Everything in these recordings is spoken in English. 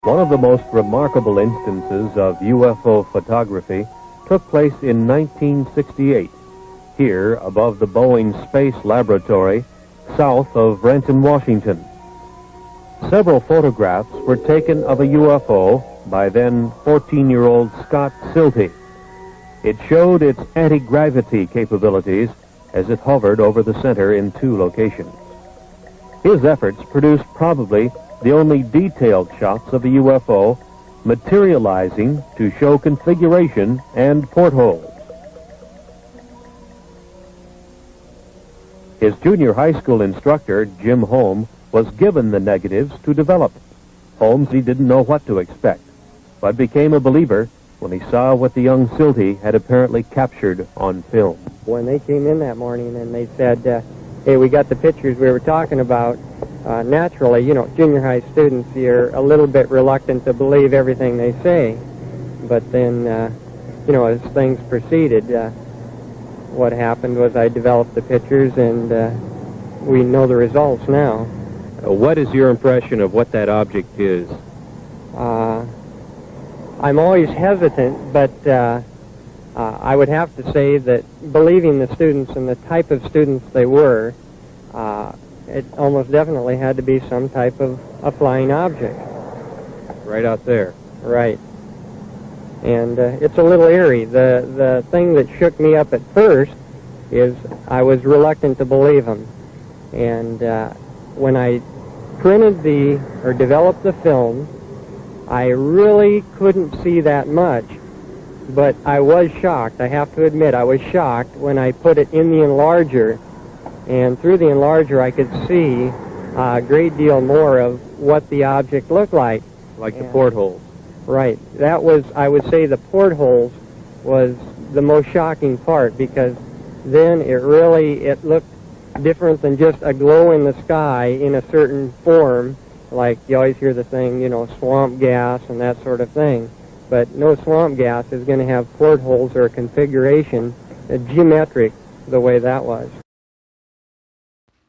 One of the most remarkable instances of UFO photography took place in 1968, here above the Boeing Space Laboratory, south of Renton, Washington. Several photographs were taken of a UFO by then 14-year-old Scott Silty. It showed its anti-gravity capabilities as it hovered over the center in two locations. His efforts produced probably the only detailed shots of a UFO materializing to show configuration and portholes. His junior high school instructor, Jim Holm, was given the negatives to develop. Holmes, he didn't know what to expect, but became a believer when he saw what the young Silty had apparently captured on film. When they came in that morning and they said, hey, we got the pictures we were talking about, naturally, junior high students, you're a little bit reluctant to believe everything they say. But then, as things proceeded, what happened was I developed the pictures, and we know the results now. What is your impression of what that object is? I'm always hesitant, but I would have to say that believing the students and the type of students they were, it almost definitely had to be some type of a flying object. Right out there. Right. And it's a little eerie. The thing that shook me up at first is I was reluctant to believe them. And when I developed the film, I really couldn't see that much. But I was shocked. I have to admit, I was shocked when I put it in the enlarger. And through the enlarger, I could see a great deal more of what the object looked like. Like the portholes. Right. That was, I would say, the portholes was the most shocking part, because then it looked different than just a glow in the sky in a certain form, like you always hear the thing, swamp gas and that sort of thing. But no swamp gas is going to have portholes or a configuration geometric the way that was.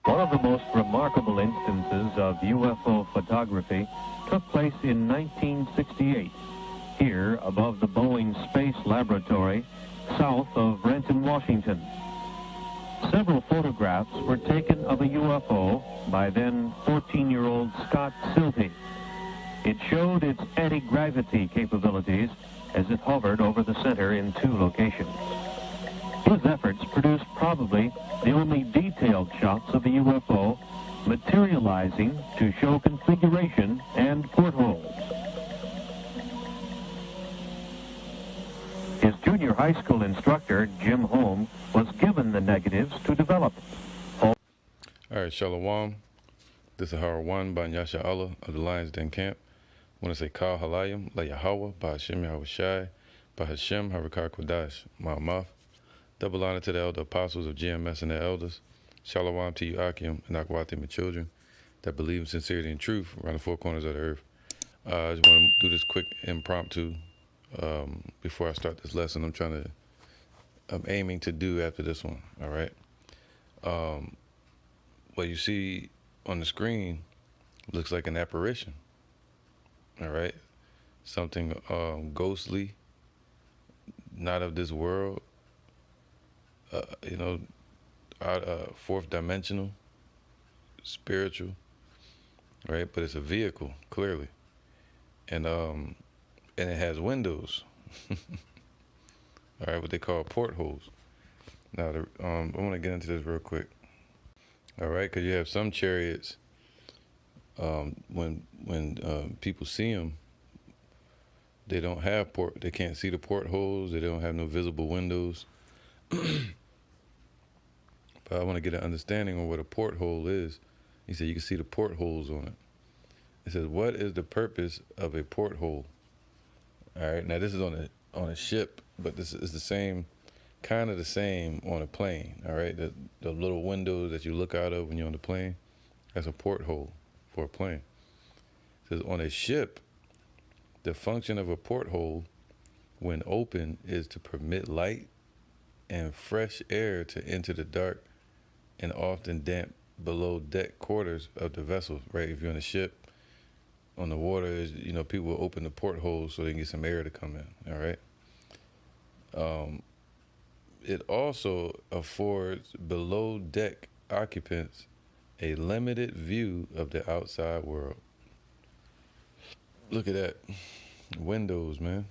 One of the most remarkable instances of UFO photography took place in 1968, here above the Boeing Space Laboratory, south of Renton, Washington. Several photographs were taken of a UFO by then 14-year-old Scott Silty. It showed its anti-gravity capabilities as it hovered over the center in two locations. His efforts produced probably the only detailed shots of a UFO materializing to show configuration and portholes. His junior high school instructor, Jim Holm, was given the negatives to develop. All right, Shalom. This is Hara 1 by Nyasha Allah of the Lions Den Camp. I want to say Kal Halayim, La Yahweh, by Hashem Yahweh Shai, by Hashem Harakar Kodash, Ma'amaf. Double honor to the elder apostles of GMS and their elders. Shalom to you, Akim, and Akwati, my children, that believe in sincerity and truth around the four corners of the earth. I just want to do this quick impromptu before I start this lesson. I'm aiming to do after this one, all right? What you see on the screen looks like an apparition, all right? Something ghostly, not of this world, fourth dimensional, spiritual, right? But it's a vehicle, clearly, and it has windows, all right, what they call portholes. Now, I want to get into this real quick, all right, because you have some chariots. When people see them, they don't have they can't see the portholes. They don't have no visible windows. But I want to get an understanding of what a porthole is. He said you can see the portholes on it. It says, what is the purpose of a porthole? All right, now this is on a ship, but this is the same, kind of the same on a plane. All right, the little windows that you look out of when you're on the plane, that's a porthole for a plane. It says on a ship, the function of a porthole when open is to permit light and fresh air to enter the dark and often damp below deck quarters of the vessel, right? If you're on a ship, on the water is, you know, people will open the portholes so they can get some air to come in. All right. It also affords below deck occupants a limited view of the outside world. Look at that. Windows, man.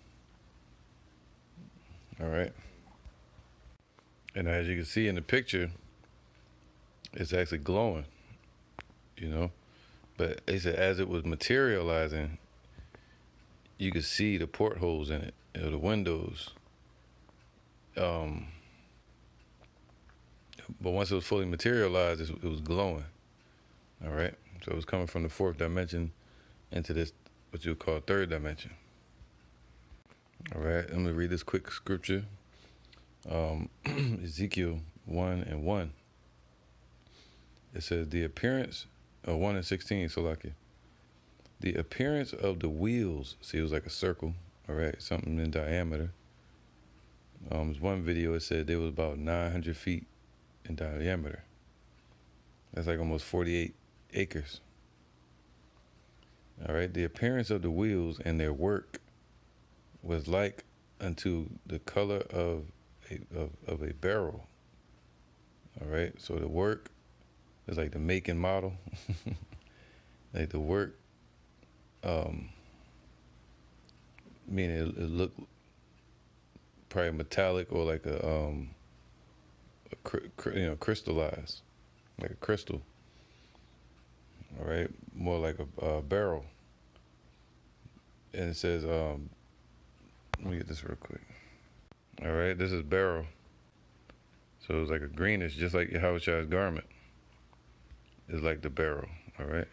All right. And as you can see in the picture, it's actually glowing, you know. But they said as it was materializing, you could see the portholes in it, you know, the windows. But once it was fully materialized, it was glowing. All right. So it was coming from the fourth dimension into this, what you would call third dimension. All right. I'm going to read this quick scripture. Ezekiel 1:1. It says, the appearance, 1:16, Salakia. The appearance of the wheels, see, it was like a circle, all right, something in diameter. There's one video, it said they was about 900 feet in diameter. That's like almost 48 acres. All right, the appearance of the wheels and their work was like unto the color of a barrel. All right, so the work is like the make and model. Like the work, meaning it looked probably metallic or like a you know, crystallized, like a crystal. All right, more like a barrel. And it says, let me get this real quick. All right, this is barrel. So it was like a greenish, just like Yahushua's garment. It's like the barrel, all right?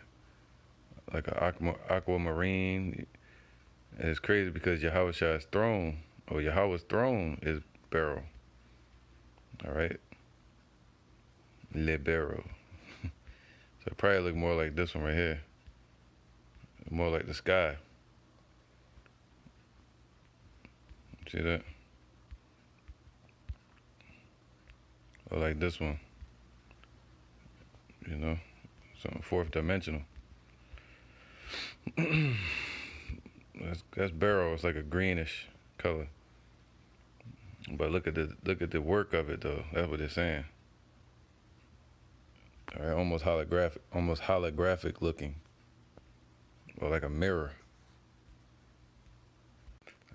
Like an aquamarine. And it's crazy because Yahushua's throne, or Yahweh's throne, is barrel. All right? Le barrel. So it probably look more like this one right here. More like the sky. See that? Or like this one. You know? Something fourth dimensional. That's barrel. It's like a greenish color. But look at the work of it though. That's what they're saying. All right, almost holographic looking, or like a mirror.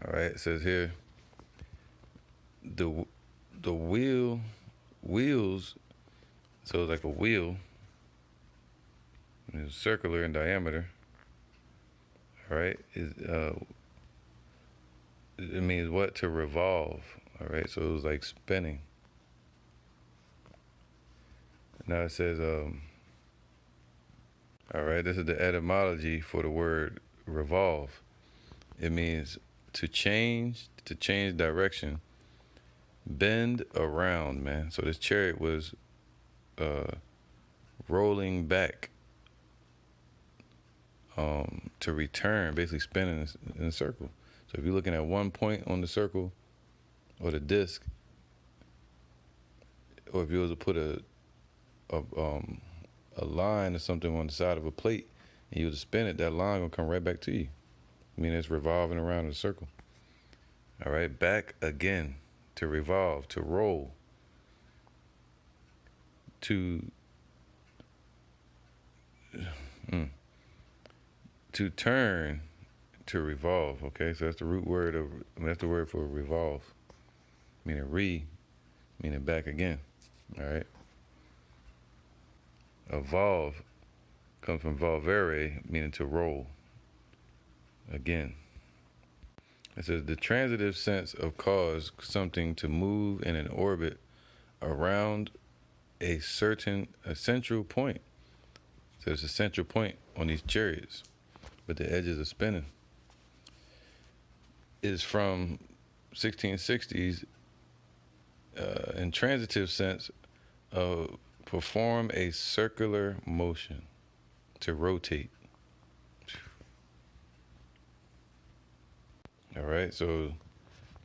All right, it says here the wheels. So it's like a wheel. It's circular in diameter. All right, it means what? To revolve. All right, so it was like spinning. Now it says, all right, this is the etymology for the word revolve. It means to change direction, bend around, man. So this chariot was rolling back to return, basically spinning in a circle. So if you're looking at one point on the circle or the disc, or if you was to put a line or something on the side of a plate and you was to spin it, that line will come right back to you. I mean, it's revolving around in a circle. All right, back again, to revolve, to roll, to turn, to revolve. Okay, so that's the root word that's the word for revolve, meaning meaning back again. All right. Evolve comes from volvere, meaning to roll again. It says the transitive sense of cause something to move in an orbit around a central point. So there's a central point on these chariots, but the edges are spinning. It is from 1660s in transitive sense of perform a circular motion, to rotate. All right, so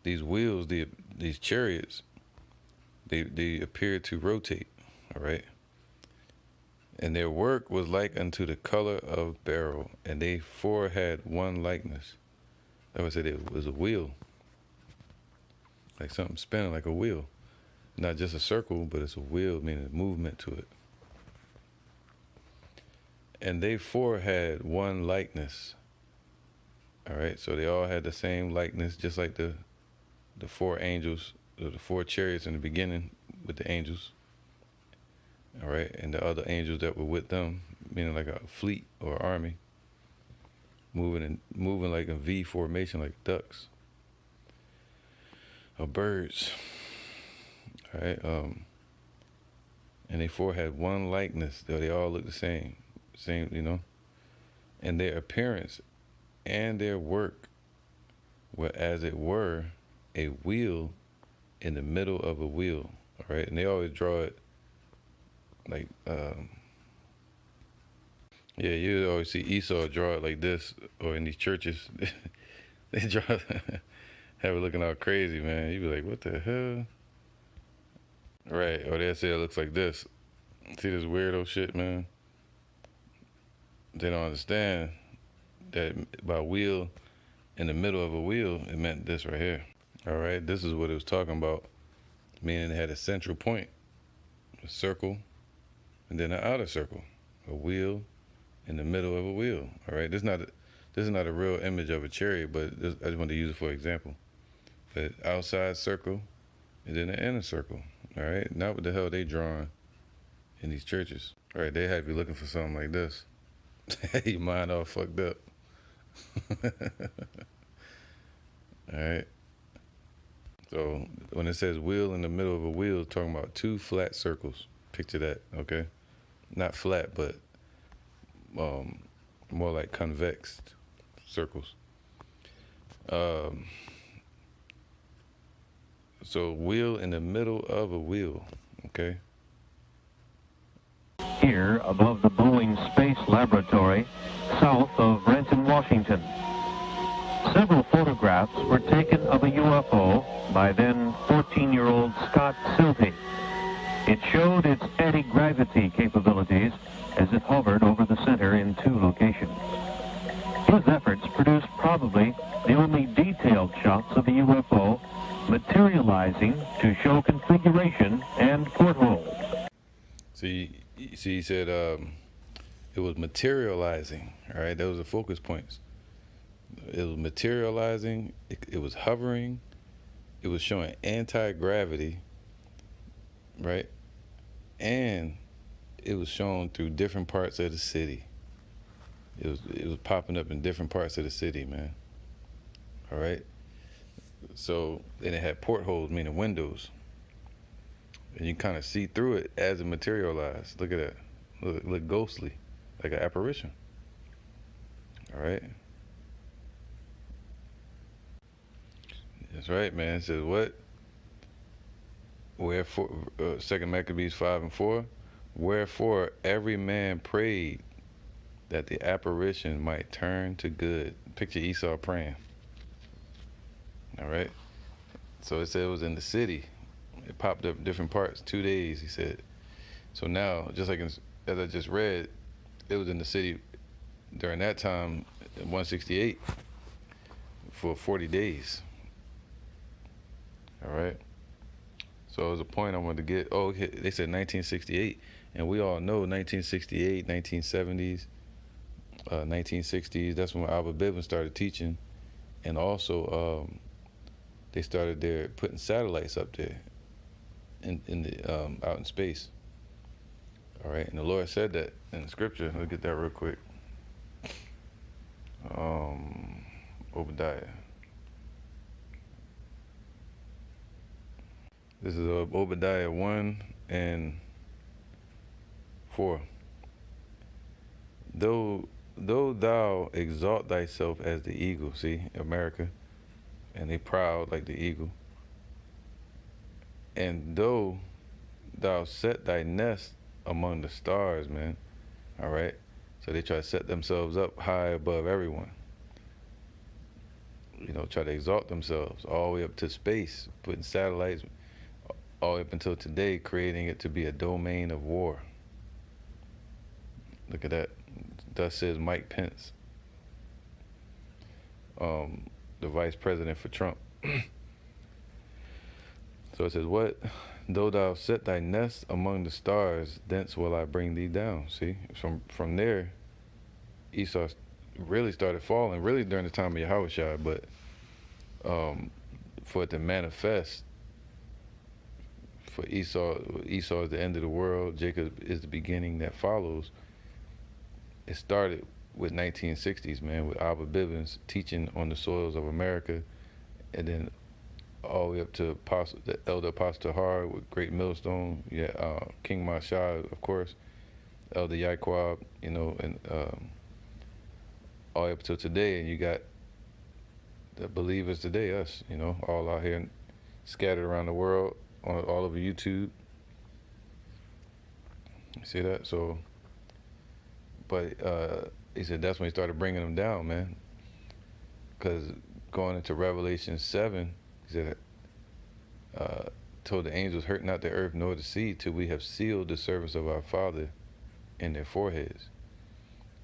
these wheels, these chariots, they appear to rotate. All right, And their work was like unto the color of beryl, and they four had one likeness. Like I said, it was a wheel, like something spinning like a wheel. Not just a circle, but it's a wheel, meaning movement to it. And they four had one likeness. All right, so they all had the same likeness, just like the four angels, the four chariots in the beginning with the angels. All right, and the other angels that were with them, meaning like a fleet or army, moving like a V formation, like ducks or birds. All right, and they four had one likeness, though they all looked the same, you know, and their appearance and their work were as it were a wheel in the middle of a wheel. All right, and they always draw it like, yeah, you always see Esau draw it like this, or in these churches, they draw, have it looking all crazy, man. You be like, what the hell? Right, or they'll say it looks like this. See this weirdo shit, man? They don't understand that by wheel in the middle of a wheel, it meant this right here. All right, this is what it was talking about, meaning it had a central point, a circle, and then an outer circle, a wheel in the middle of a wheel. All right, this is not a real image of a chariot, but I just wanted to use it for example. But outside circle, and then the inner circle. All right, not what the hell they drawing in these churches. All right, they have you looking for something like this. Your mind all fucked up. All right. So when it says wheel in the middle of a wheel, it's talking about two flat circles. Picture that, okay? Not flat, but more like convex circles. So wheel in the middle of a wheel, okay? Here, above the Boeing Space Laboratory, south of Renton, Washington. Several photographs were taken of a UFO by then 14-year-old Scott Silty. It showed its anti-gravity capabilities as it hovered over the center in two locations. His efforts produced probably the only detailed shots of the UFO materializing to show configuration and portholes. See, he said it was materializing, all right? Those are focus points. It was materializing, it was hovering, it was showing anti-gravity, right? And it was shown through different parts of the city. It was popping up in different parts of the city, man. All right? So, and it had portholes, meaning windows. And you kind of see through it as it materialized. Look at that. Look ghostly, like an apparition. All right? That's right, man. It says what? Wherefore, 2 Maccabees 5:4. Wherefore every man prayed that the apparition might turn to good. Picture Esau praying. All right? So it said it was in the city. It popped up in different parts, 2 days, he said. So now, just like as I just read, it was in the city during that time, 168, for 40 days. All right? So it was a point I wanted to get. Oh, they said 1968. And we all know 1968, 1970s, 1960s, that's when Albert Bivens started teaching. And also, they started there putting satellites up there in the out in space. All right, and the Lord said that in the scripture. Let's get that real quick. Obadiah. This is Obadiah 1:4. Though thou exalt thyself as the eagle, see, America, and they proud like the eagle. And though thou set thy nest among the stars, man, all right? So they try to set themselves up high above everyone. You know, try to exalt themselves all the way up to space, putting satellites all the way up until today, creating it to be a domain of war. Look at that. Thus says Mike Pence, the vice president for Trump. So it says, what? Though thou set thy nest among the stars, thence will I bring thee down. See, from there, Esau really started falling, really during the time of Yahushua, but for it to manifest, for Esau is the end of the world, Jacob is the beginning that follows. It started with 1960s, man, with Abba Bivens teaching on the soils of America, and then all the way up to the Elder Apostle Tahar with Great Millstone, King Mashah, of course, Elder Yaquab, you know, and all the way up to today, and you got the believers today, us, you know, all out here scattered around the world, all over YouTube. You see that? So, but he said that's when he started bringing them down, man. Because going into Revelation 7, he said, told the angels, hurt not the earth nor the sea till we have sealed the servants of our Father in their foreheads.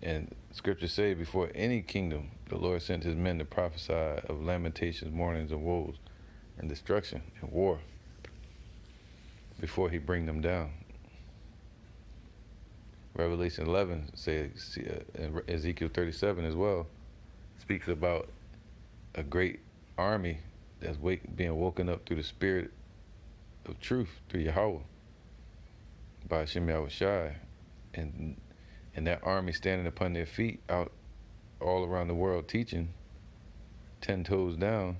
And scriptures say before any kingdom, the Lord sent his men to prophesy of lamentations, mournings, and woes, and destruction and war before he bring them down. Revelation 11 says, and Ezekiel 37 as well, speaks about a great army that's being woken up through the spirit of truth, through Yahweh, by Hashem Yahushai, and that army standing upon their feet out all around the world teaching, 10 toes down.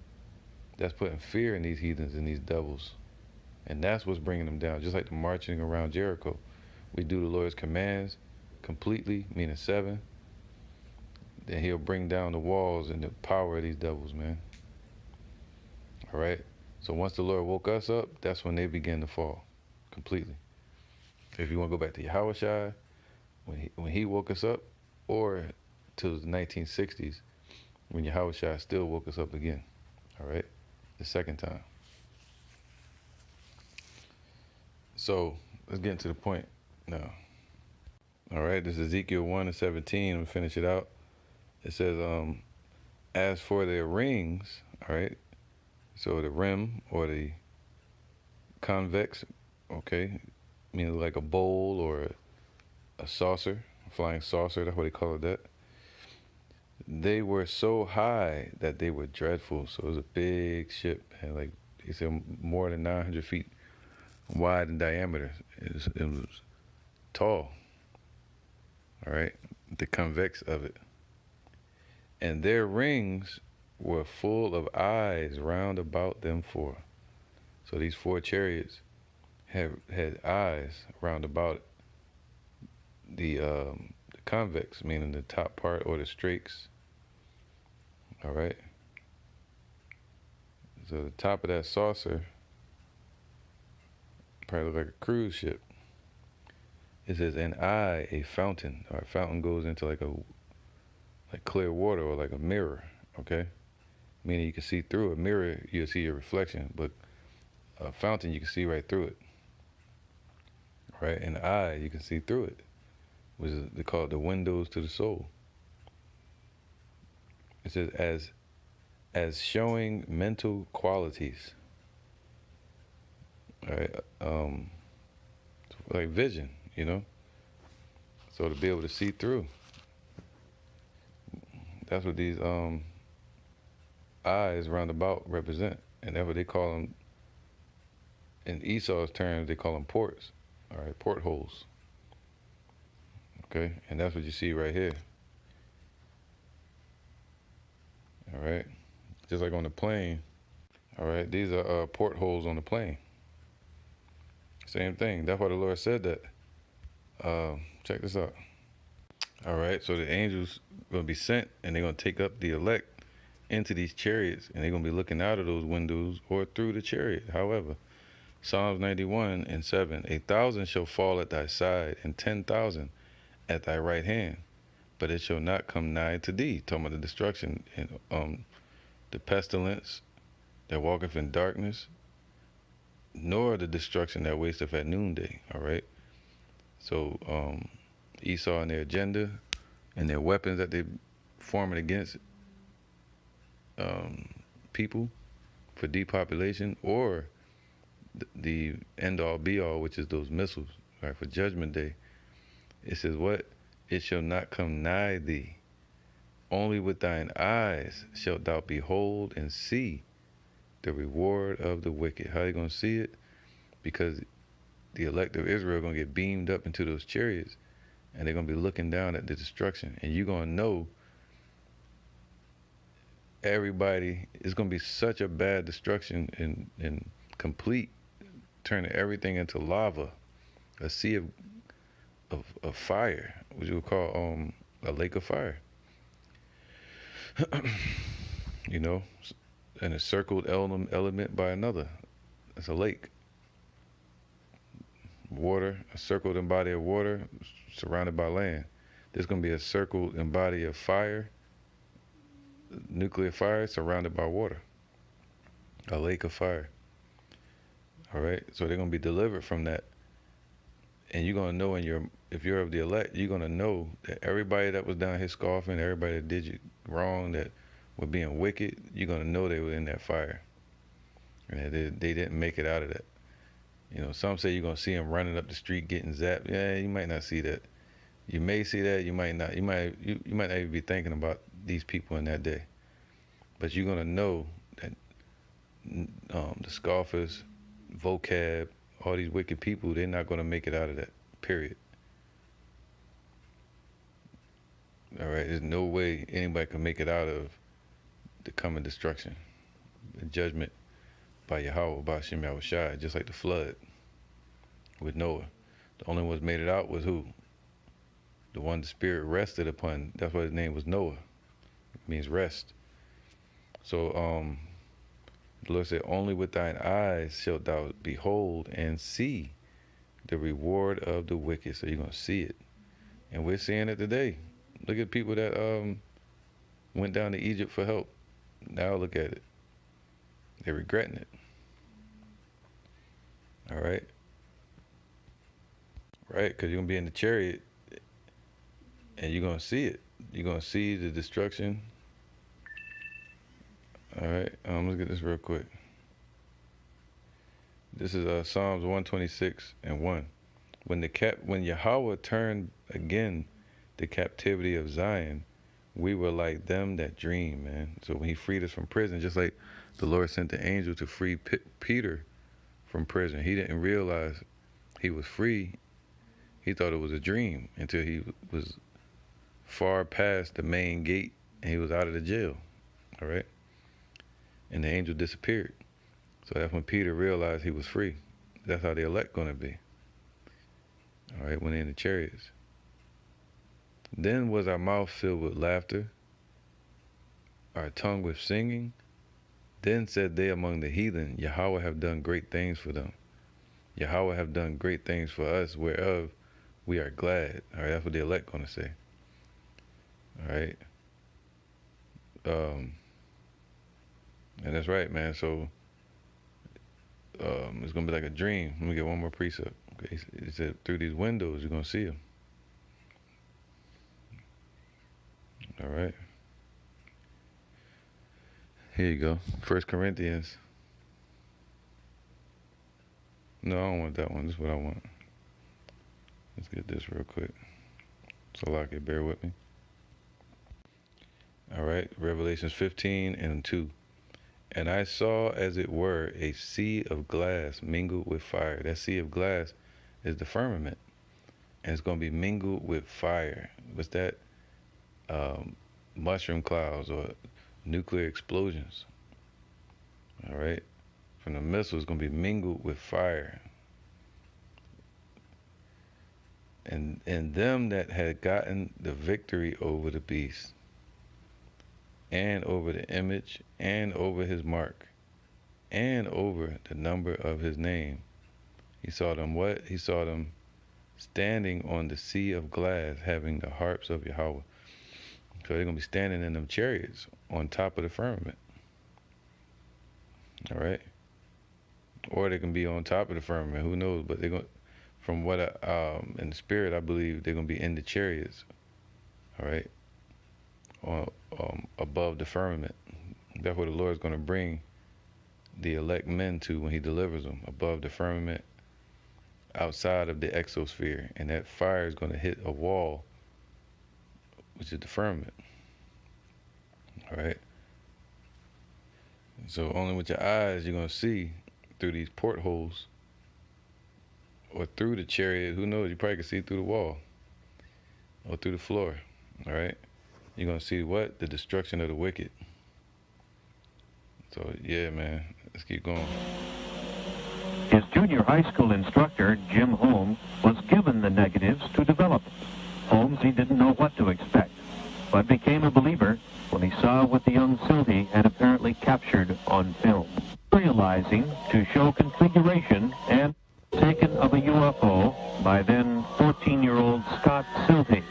That's putting fear in these heathens and these devils. And that's what's bringing them down. Just like the marching around Jericho. We do the Lord's commands completely, meaning 7. Then he'll bring down the walls and the power of these devils, man. All right? So once the Lord woke us up, that's when they begin to fall completely. If you want to go back to Yahushua, when he woke us up, or to the 1960s, when Yahushua still woke us up again. All right? The second time. So let's get into the point now. All right, this is Ezekiel 1:17. I'm gonna finish it out. It says, as for their rings, all right, so the rim or the convex, okay, meaning like a bowl or a saucer, a flying saucer, that's what they call it that. They were so high that they were dreadful. So it was a big ship, and like they said, more than 900 feet wide in diameter. It was tall. All right, the convex of it. And their rings were full of eyes round about them 4. So these 4 chariots had eyes round about the convex, meaning the top part or the strakes. All right. So the top of that saucer probably look like a cruise ship. It says, an eye, a fountain. Or a fountain goes into like clear water or like a mirror, okay? Meaning you can see through a mirror, you'll see your reflection, but a fountain, you can see right through it, right? An eye, you can see through it, which is, they call it the windows to the soul. It says, as showing mental qualities, all right? Like vision, you know? So to be able to see through. That's what these eyes roundabout represent. And that's what they call them, in Esau's terms, they call them ports. All right, portholes. Okay, and that's what you see right here. All right, just like on the plane. All right, these are portholes on the plane. Same thing. That's why the Lord said that. Check this out. All right, so the angels going to be sent, and they're going to take up the elect into these chariots, and they're going to be looking out of those windows or through the chariot. However, Psalms 91:7, 1,000 shall fall at thy side, and 10,000 at thy right hand, but it shall not come nigh to thee. Talking about the destruction and the pestilence that walketh in darkness, nor the destruction that wasteth at noonday. All right. So Esau and their agenda and their weapons that they forming against people for depopulation, or the end all be all, which is those missiles, right, for Judgment Day. It says, what? It shall not come nigh thee. Only with thine eyes shalt thou behold and see the reward of the wicked. How are you going to see it? Because the elect of Israel are going to get beamed up into those chariots, and they're going to be looking down at the destruction. And you're going to know everybody, it's going to be such a bad destruction and complete, turning everything into lava, a sea of fire, which you would call a lake of fire. You know, and a circled element by another. It's a lake. Water, a circled in body of water surrounded by land. There's going to be a circled in body of fire, nuclear fire surrounded by water. A lake of fire. All right, so they're going to be delivered from that. And you're going to know if you're of the elect, you're going to know that everybody that was down here scoffing, everybody that did you wrong, that were being wicked, you're going to know they were in that fire. And they didn't make it out of that. You know, some say you're going to see them running up the street getting zapped. Yeah, you might not see that. You may see that, you might not. You might not even be thinking about these people in that day. But you're going to know that the scoffers, vocab, all these wicked people, they're not going to make it out of that, period. All right, there's no way anybody can make it out of the coming destruction, the judgment by Yahweh, by Shem Yahushai, just like the flood with Noah. The only ones made it out was who? The one the Spirit rested upon. That's why his name was Noah. It means rest. So the Lord said, only with thine eyes shalt thou behold and see the reward of the wicked. So you're going to see it. And we're seeing it today. Look at people that went down to Egypt for help. Now look at it. They're regretting it. All right? Right? Because you're going to be in the chariot and you're going to see it. You're going to see the destruction. All right? Let's get this real quick. This is Psalms 126 and 1. When Yahweh turned again the captivity of Zion, we were like them that dream, man. So when he freed us from prison, just like the Lord sent the angel to free Peter from prison, he didn't realize he was free. He thought it was a dream until he was far past the main gate and he was out of the jail, all right? And the angel disappeared. So that's when Peter realized he was free. That's how the elect going to be, all right, when they're in the chariots. Then was our mouth filled with laughter, our tongue with singing. Then said they among the heathen, Yahweh have done great things for them. Yahweh have done great things for us, whereof we are glad. All right, that's what the elect going to say. All right. And that's right, man. So it's going to be like a dream. Let me get one more precept. Okay. He said, through these windows, you're going to see them. All right. Here you go. 1 Corinthians. No, I don't want that one. This is what I want. Let's get this real quick. So like it, bear with me. All right. Revelations 15 and 2. And I saw, as it were, a sea of glass mingled with fire. That sea of glass is the firmament. And it's going to be mingled with fire. What's that? Mushroom clouds or nuclear explosions. All right, from the missiles, it's going to be mingled with fire. And them that had gotten the victory over the beast, and over the image, and over his mark, and over the number of his name. He saw them what? He saw them standing on the sea of glass, having the harps of Yahweh. So they're going to be standing in them chariots on top of the firmament. All right? Or they can be on top of the firmament. Who knows? But they're going. from what in the spirit, I believe they're going to be in the chariots, all right, above the firmament. That's where the Lord is going to bring the elect men to when he delivers them, above the firmament, outside of the exosphere. And that fire is going to hit a wall, which is the firmament, all right? So only with your eyes you're going to see through these portholes, or through the chariot. Who knows? You probably can see through the wall or through the floor. All right, you're gonna see what? The destruction of the wicked. So yeah, man, let's keep going. His junior high school instructor, Jim Holmes, was given the negatives to develop. Holmes, he didn't know what to expect, but became a believer when he saw what the young Silty had apparently captured on film. Realizing to show configuration and taken of a UFO by then 14-year-old Scott Silty.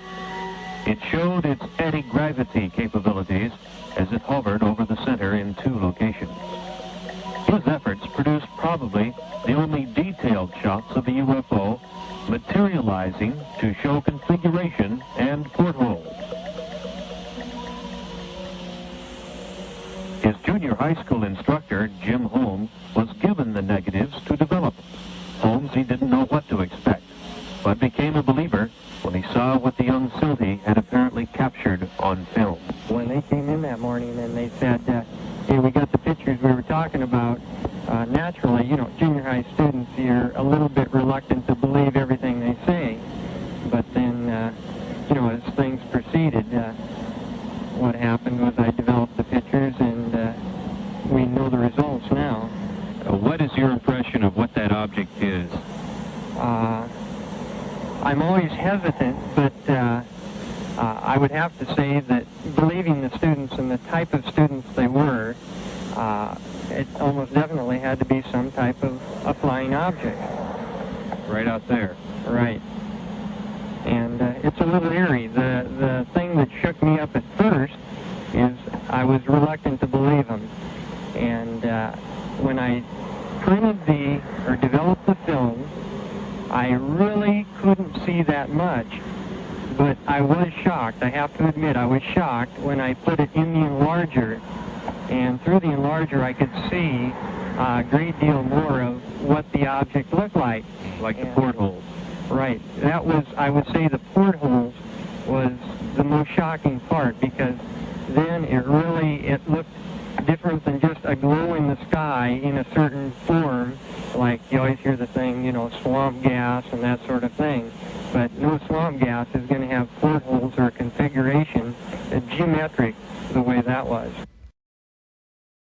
It showed its anti-gravity capabilities as it hovered over the center in 2 locations. His efforts produced probably the only detailed shots of the UFO materializing to show configuration and portholes. His junior high school instructor, Jim Holmes, was given the negatives to develop. Holmes, he didn't know what to expect, but became a believer when he saw what the young Silty had apparently captured on film. When they came in that morning and they said, hey, we got the pictures we were talking about, naturally, you know, junior high students, you're a little bit reluctant to believe everything they say. But then, you know, as things proceeded, what happened was I developed the pictures, and we know the results now. What is your impression of what that object is? I'm always hesitant, but I would have to say that believing the students and the type of students they were, it almost definitely had to be some type of a flying object. Right out there. Right. And it's a little eerie. The thing that shook me up at first is I was reluctant to believe them. And when I printed or developed the film, I really couldn't see that much, but I was shocked. I have to admit, I was shocked when I put it in the enlarger, and through the enlarger I could see a great deal more of what the object looked like. Like the portholes. Right. That was, I would say, the portholes was the most shocking part, because then it looked different than just a glow in the sky in a certain form, like you always hear the thing, you know, swamp gas and that sort of thing. But no swamp gas is going to have portholes or configuration geometric the way that was.